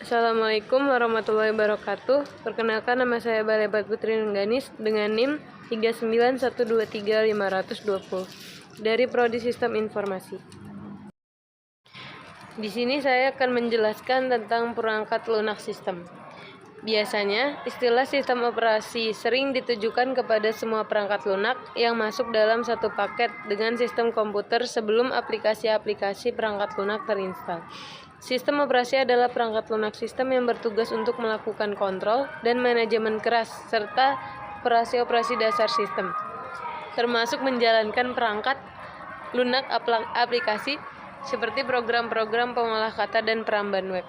Assalamualaikum warahmatullahi wabarakatuh. Perkenalkan, nama saya Balebat Putri Nengganis dengan NIM 39123.520 dari Prodi Sistem Informasi. Di sini saya akan menjelaskan tentang perangkat lunak sistem. Biasanya, istilah sistem operasi sering ditujukan kepada semua perangkat lunak yang masuk dalam satu paket dengan sistem komputer sebelum aplikasi-aplikasi perangkat lunak terinstal. Sistem operasi adalah perangkat lunak sistem yang bertugas untuk melakukan kontrol dan manajemen keras serta operasi-operasi dasar sistem, termasuk menjalankan perangkat lunak aplikasi seperti program-program pengolah kata dan peramban web.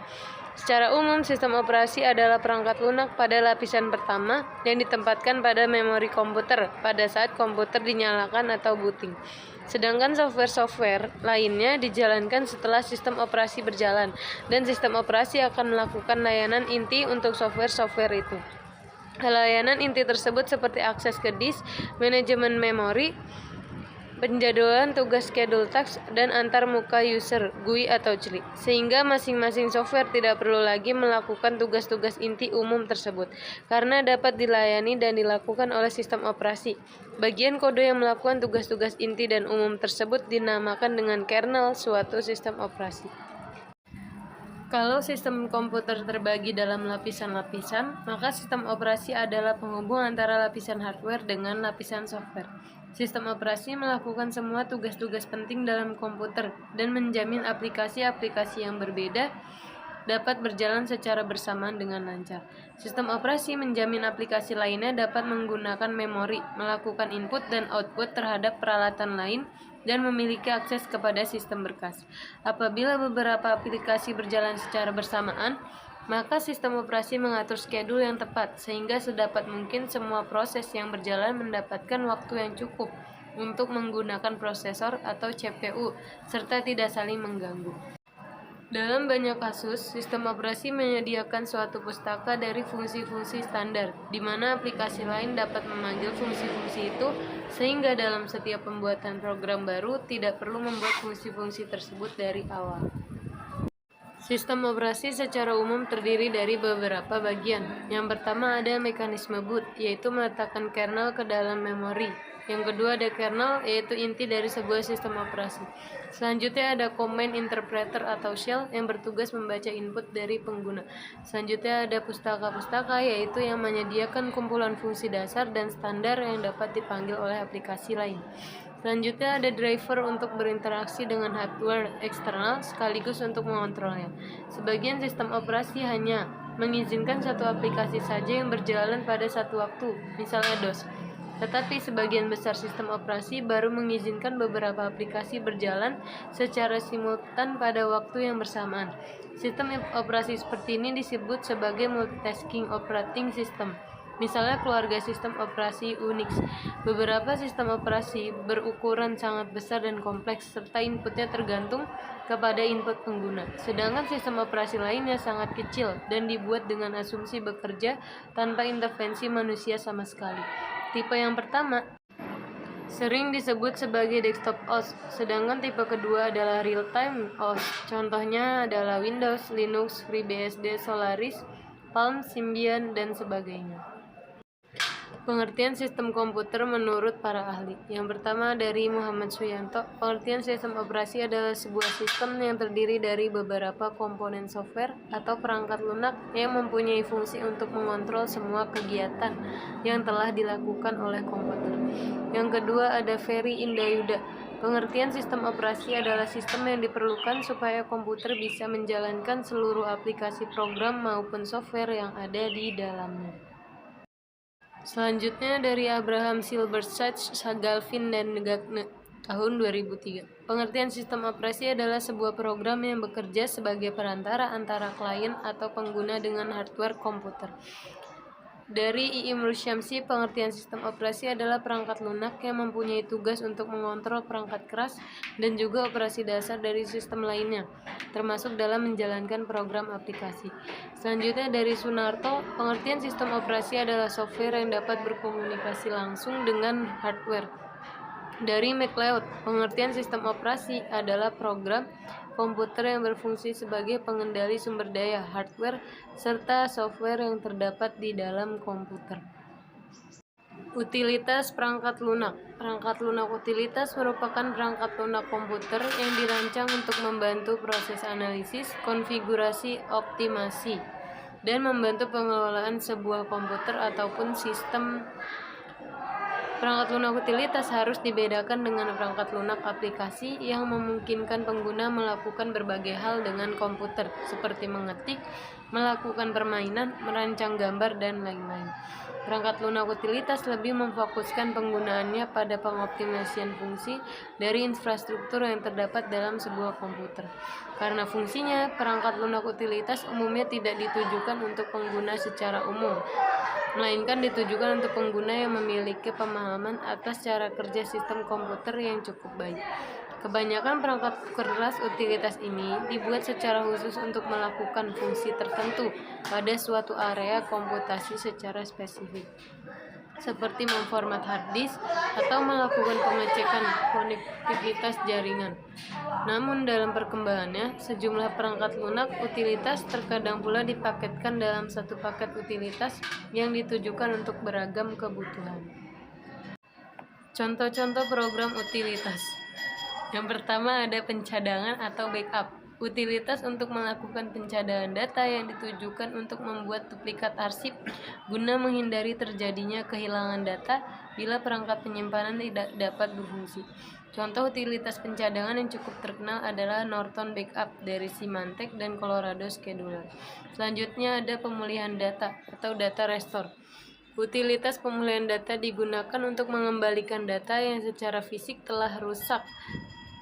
Secara umum, sistem operasi adalah perangkat lunak pada lapisan pertama yang ditempatkan pada memori komputer pada saat komputer dinyalakan atau booting. Sedangkan software-software lainnya dijalankan setelah sistem operasi berjalan, dan sistem operasi akan melakukan layanan inti untuk software-software itu. Layanan inti tersebut seperti akses ke disk, manajemen memori, penjadwalan tugas schedule task, dan antar muka user GUI atau CLI, sehingga masing-masing software tidak perlu lagi melakukan tugas-tugas inti umum tersebut, karena dapat dilayani dan dilakukan oleh sistem operasi. Bagian kode yang melakukan tugas-tugas inti dan umum tersebut dinamakan dengan kernel suatu sistem operasi. Kalau sistem komputer terbagi dalam lapisan-lapisan, maka sistem operasi adalah penghubung antara lapisan hardware dengan lapisan software. Sistem operasi melakukan semua tugas-tugas penting dalam komputer dan menjamin aplikasi-aplikasi yang berbeda dapat berjalan secara bersamaan dengan lancar. Sistem operasi menjamin aplikasi lainnya dapat menggunakan memori, melakukan input dan output terhadap peralatan lain, dan memiliki akses kepada sistem berkas. Apabila beberapa aplikasi berjalan secara bersamaan, maka sistem operasi mengatur schedule yang tepat, sehingga sedapat mungkin semua proses yang berjalan mendapatkan waktu yang cukup untuk menggunakan prosesor atau CPU, serta tidak saling mengganggu. Dalam banyak kasus, sistem operasi menyediakan suatu pustaka dari fungsi-fungsi standar, di mana aplikasi lain dapat memanggil fungsi-fungsi itu, sehingga dalam setiap pembuatan program baru tidak perlu membuat fungsi-fungsi tersebut dari awal. Sistem operasi secara umum terdiri dari beberapa bagian. Yang pertama ada mekanisme boot, yaitu meletakkan kernel ke dalam memori. Yang kedua ada kernel, yaitu inti dari sebuah sistem operasi. Selanjutnya ada command interpreter atau shell yang bertugas membaca input dari pengguna. Selanjutnya ada pustaka-pustaka, yaitu yang menyediakan kumpulan fungsi dasar dan standar yang dapat dipanggil oleh aplikasi lain. Selanjutnya ada driver untuk berinteraksi dengan hardware eksternal sekaligus untuk mengontrolnya. Sebagian sistem operasi hanya mengizinkan satu aplikasi saja yang berjalan pada satu waktu, misalnya DOS. Tetapi sebagian besar sistem operasi baru mengizinkan beberapa aplikasi berjalan secara simultan pada waktu yang bersamaan. Sistem operasi seperti ini disebut sebagai multitasking operating system. Misalnya keluarga sistem operasi Unix. Beberapa sistem operasi berukuran sangat besar dan kompleks, serta inputnya tergantung kepada input pengguna. Sedangkan sistem operasi lainnya sangat kecil dan dibuat dengan asumsi bekerja tanpa intervensi manusia sama sekali. Tipe yang pertama sering disebut sebagai desktop OS, sedangkan tipe kedua adalah real-time OS. Contohnya adalah Windows, Linux, FreeBSD, Solaris, Palm, Symbian, dan sebagainya. Pengertian sistem komputer menurut para ahli. Yang pertama dari Muhammad Suyanto, pengertian sistem operasi adalah sebuah sistem yang terdiri dari beberapa komponen software atau perangkat lunak yang mempunyai fungsi untuk mengontrol semua kegiatan yang telah dilakukan oleh komputer. Yang kedua ada Ferry Indayuda. Pengertian sistem operasi adalah sistem yang diperlukan supaya komputer bisa menjalankan seluruh aplikasi program maupun software yang ada di dalamnya. Selanjutnya dari Abraham Silbersich, Galvin, dan Gagne tahun 2003. Pengertian sistem operasi adalah sebuah program yang bekerja sebagai perantara antara klien atau pengguna dengan hardware komputer. Dari Iimru Syamsi, pengertian sistem operasi adalah perangkat lunak yang mempunyai tugas untuk mengontrol perangkat keras dan juga operasi dasar dari sistem lainnya, termasuk dalam menjalankan program aplikasi. Selanjutnya dari Sunarto, pengertian sistem operasi adalah software yang dapat berkomunikasi langsung dengan hardware. Dari MacLeod, pengertian sistem operasi adalah program komputer yang berfungsi sebagai pengendali sumber daya, hardware, serta software yang terdapat di dalam komputer. Utilitas perangkat lunak. Perangkat lunak utilitas merupakan perangkat lunak komputer yang dirancang untuk membantu proses analisis, konfigurasi, optimasi, dan membantu pengelolaan sebuah komputer ataupun sistem. Perangkat lunak utilitas harus dibedakan dengan perangkat lunak aplikasi yang memungkinkan pengguna melakukan berbagai hal dengan komputer, seperti mengetik, melakukan permainan, merancang gambar, dan lain-lain. Perangkat lunak utilitas lebih memfokuskan penggunaannya pada pengoptimasian fungsi dari infrastruktur yang terdapat dalam sebuah komputer. Karena fungsinya, perangkat lunak utilitas umumnya tidak ditujukan untuk pengguna secara umum, melainkan ditujukan untuk pengguna yang memiliki pemahaman atas cara kerja sistem komputer yang cukup baik. Kebanyakan perangkat keras utilitas ini dibuat secara khusus untuk melakukan fungsi tertentu pada suatu area komputasi secara spesifik, seperti memformat hard disk atau melakukan pengecekan konektivitas jaringan. Namun dalam perkembangannya, sejumlah perangkat lunak utilitas terkadang pula dipaketkan dalam satu paket utilitas yang ditujukan untuk beragam kebutuhan. Contoh-contoh program utilitas. Yang pertama ada pencadangan atau backup. Utilitas untuk melakukan pencadangan data yang ditujukan untuk membuat duplikat arsip guna menghindari terjadinya kehilangan data bila perangkat penyimpanan tidak dapat berfungsi. Contoh utilitas pencadangan yang cukup terkenal adalah Norton Backup dari Symantec dan Colorado Scheduler. Selanjutnya ada pemulihan data atau data restore. Utilitas pemulihan data digunakan untuk mengembalikan data yang secara fisik telah rusak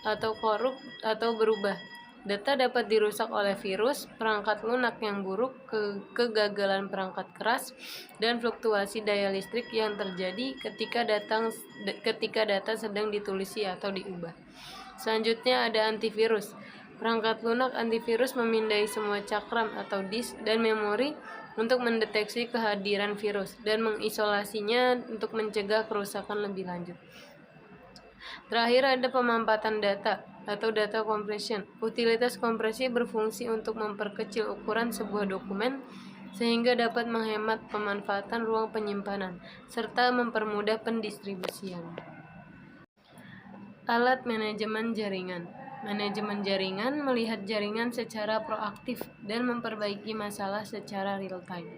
atau korup atau berubah. Data dapat dirusak oleh virus, perangkat lunak yang buruk, kegagalan perangkat keras, dan fluktuasi daya listrik yang terjadi ketika data sedang ditulisi atau diubah. Selanjutnya ada antivirus. Perangkat lunak antivirus memindai semua cakram atau disk dan memori untuk mendeteksi kehadiran virus dan mengisolasinya untuk mencegah kerusakan lebih lanjut. Terakhir ada pemampatan data atau data compression. Utilitas kompresi berfungsi untuk memperkecil ukuran sebuah dokumen sehingga dapat menghemat pemanfaatan ruang penyimpanan serta mempermudah pendistribusian. Alat manajemen jaringan. Manajemen jaringan melihat jaringan secara proaktif dan memperbaiki masalah secara real time.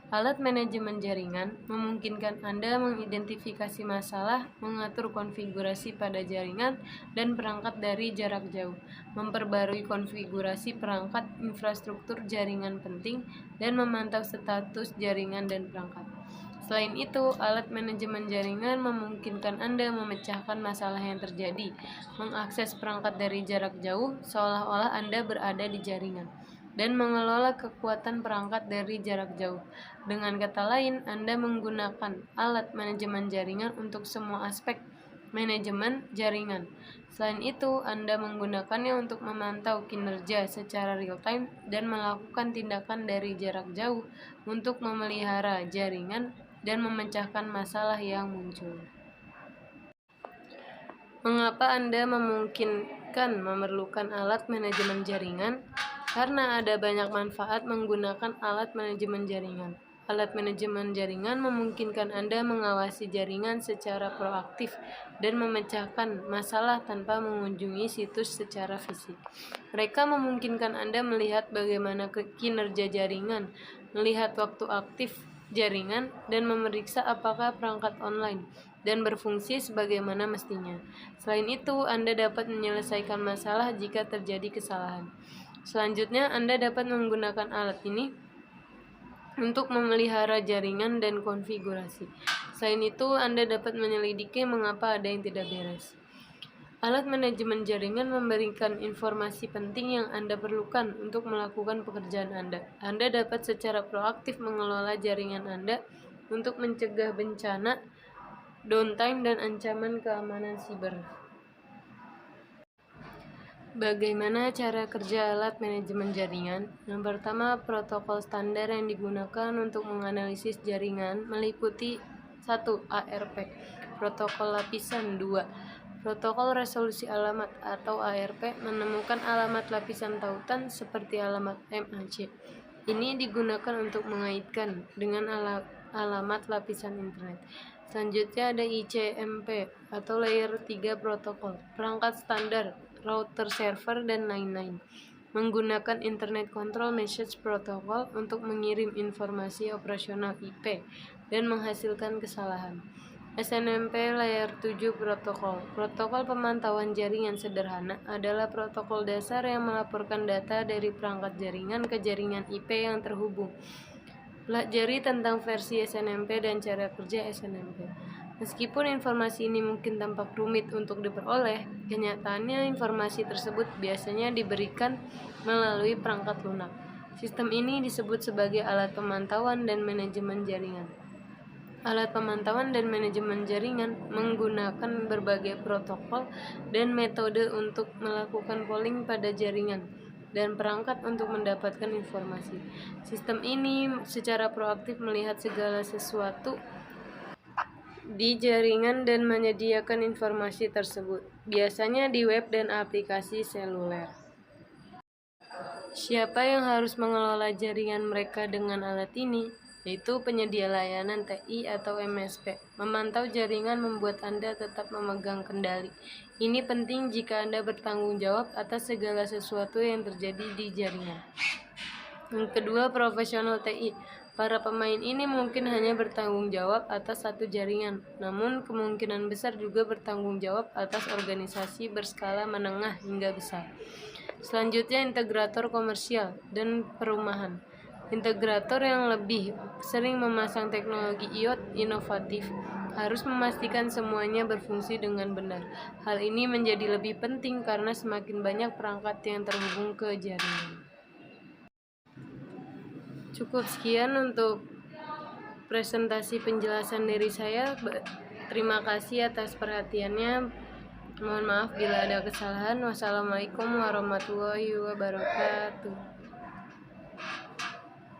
Alat manajemen jaringan memungkinkan Anda mengidentifikasi masalah, mengatur konfigurasi pada jaringan dan perangkat dari jarak jauh, memperbarui konfigurasi perangkat infrastruktur jaringan penting, dan memantau status jaringan dan perangkat. Selain itu, alat manajemen jaringan memungkinkan Anda memecahkan masalah yang terjadi, mengakses perangkat dari jarak jauh seolah-olah Anda berada di jaringan, dan mengelola kekuatan perangkat dari jarak jauh. Dengan kata lain, Anda menggunakan alat manajemen jaringan untuk semua aspek manajemen jaringan. Selain itu, Anda menggunakannya untuk memantau kinerja secara real time dan melakukan tindakan dari jarak jauh untuk memelihara jaringan dan memecahkan masalah yang muncul. Mengapa Anda memerlukan alat manajemen jaringan? Karena ada banyak manfaat menggunakan alat manajemen jaringan. Alat manajemen jaringan memungkinkan Anda mengawasi jaringan secara proaktif dan memecahkan masalah tanpa mengunjungi situs secara fisik. Mereka memungkinkan Anda melihat bagaimana kinerja jaringan, melihat waktu aktif jaringan, dan memeriksa apakah perangkat online dan berfungsi sebagaimana mestinya. Selain itu, Anda dapat menyelesaikan masalah jika terjadi kesalahan. Selanjutnya, Anda dapat menggunakan alat ini untuk memelihara jaringan dan konfigurasi. Selain itu, Anda dapat menyelidiki mengapa ada yang tidak beres. Alat manajemen jaringan memberikan informasi penting yang Anda perlukan untuk melakukan pekerjaan Anda. Anda dapat secara proaktif mengelola jaringan Anda untuk mencegah bencana, downtime, dan ancaman keamanan siber. Bagaimana cara kerja alat manajemen jaringan? Yang pertama, protokol standar yang digunakan untuk menganalisis jaringan meliputi 1. ARP, protokol lapisan. 2. Protokol resolusi alamat atau ARP menemukan alamat lapisan tautan seperti alamat MAC. Ini digunakan untuk mengaitkan dengan alamat lapisan internet. Selanjutnya ada ICMP atau Layer 3 Protokol, perangkat standar, router server, dan lain-lain. Menggunakan Internet Control Message Protocol untuk mengirim informasi operasional IP dan menghasilkan kesalahan. SNMP Layer 7 Protokol. Protokol pemantauan jaringan sederhana adalah protokol dasar yang melaporkan data dari perangkat jaringan ke jaringan IP yang terhubung. Pelajari tentang versi SNMP dan cara kerja SNMP. Meskipun informasi ini mungkin tampak rumit untuk diperoleh, kenyataannya informasi tersebut biasanya diberikan melalui perangkat lunak. Sistem ini disebut sebagai alat pemantauan dan manajemen jaringan. Alat pemantauan dan manajemen jaringan menggunakan berbagai protokol dan metode untuk melakukan polling pada jaringan dan perangkat untuk mendapatkan informasi. Sistem ini secara proaktif melihat segala sesuatu di jaringan dan menyediakan informasi tersebut, biasanya di web dan aplikasi seluler. Siapa yang harus mengelola jaringan mereka dengan alat ini? Yaitu penyedia layanan TI atau MSP. Memantau jaringan membuat Anda tetap memegang kendali. Ini penting jika Anda bertanggung jawab atas segala sesuatu yang terjadi di jaringan. Yang kedua, profesional TI. Para pemain ini mungkin hanya bertanggung jawab atas satu jaringan, namun kemungkinan besar juga bertanggung jawab atas organisasi berskala menengah hingga besar. Selanjutnya, integrator komersial dan perumahan. Integrator yang lebih sering memasang teknologi IoT inovatif harus memastikan semuanya berfungsi dengan benar. Hal ini menjadi lebih penting karena semakin banyak perangkat yang terhubung ke jaringan. Cukup sekian untuk presentasi penjelasan dari saya. Terima kasih atas perhatiannya. Mohon maaf bila ada kesalahan. Wassalamualaikum warahmatullahi wabarakatuh.